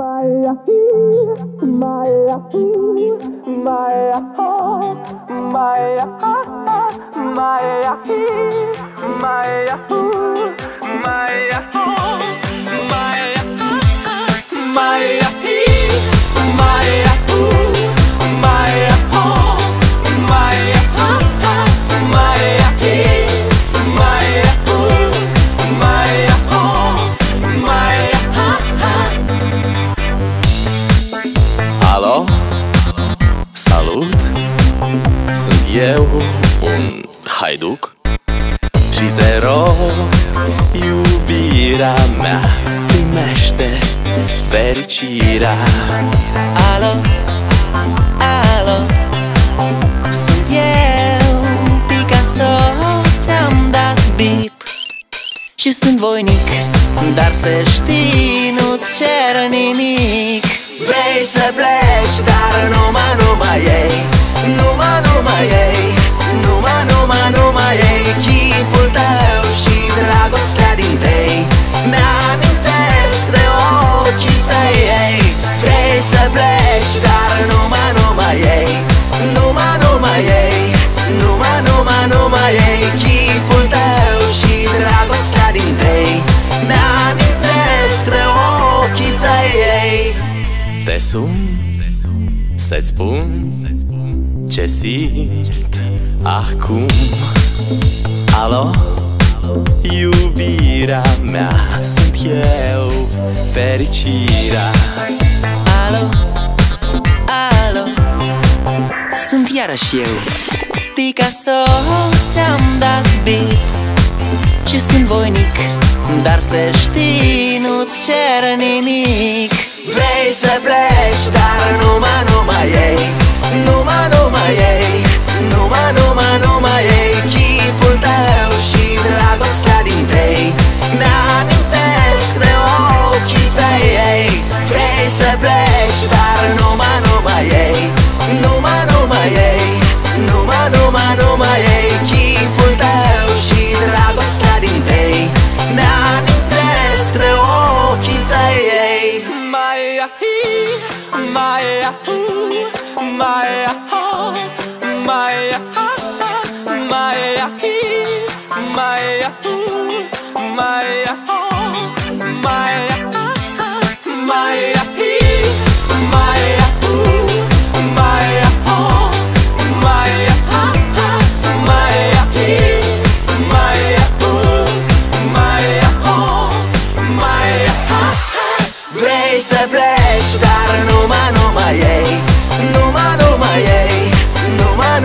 Maya, Maya, Maya, Maya, Maya, Maya, Maya, Alo, salut, sunt eu, un haiduc și te rog, iubirea mea, primește fericirea. Alo, alo, sunt eu, Picasso, ți-am dat bip și sunt voinic, dar să știi, nu-ți cer nimic. Vrei să pleci, dar numai ei, numai ei, numai ei, chipul tău și dragostea din tei mi-amintesc de ochii tăi, ei. Vrei să pleci, dar numai ei, numai ei, numai ei, chipul tău și dragostea din tei mi-amintesc de ochii tăi, ei. Te sun să-ți spun ce simt acum. Alo, iubirea mea, sunt eu, fericirea. Alo, alo, sunt iarăși eu, Picasso, ți-am dat bip și sunt voinic, dar să știi, nu-ți cer nimic. Vrei să pleci, dar numai ei, numai ei, numai ei, chipul tău și dragostea din tei mi-amintesc de ochii tăi, ei. Vrei să pleci, dar numai ei, numai ei, numai ei, chipul tău și dragostea din tei mi-amintesc de ochii tăi, ei. Maya, Maya, Maya, Maya, Maya, Maya, Maya, Maya, Maya, Vrei să pleci, dar numai ei, numai ei, numai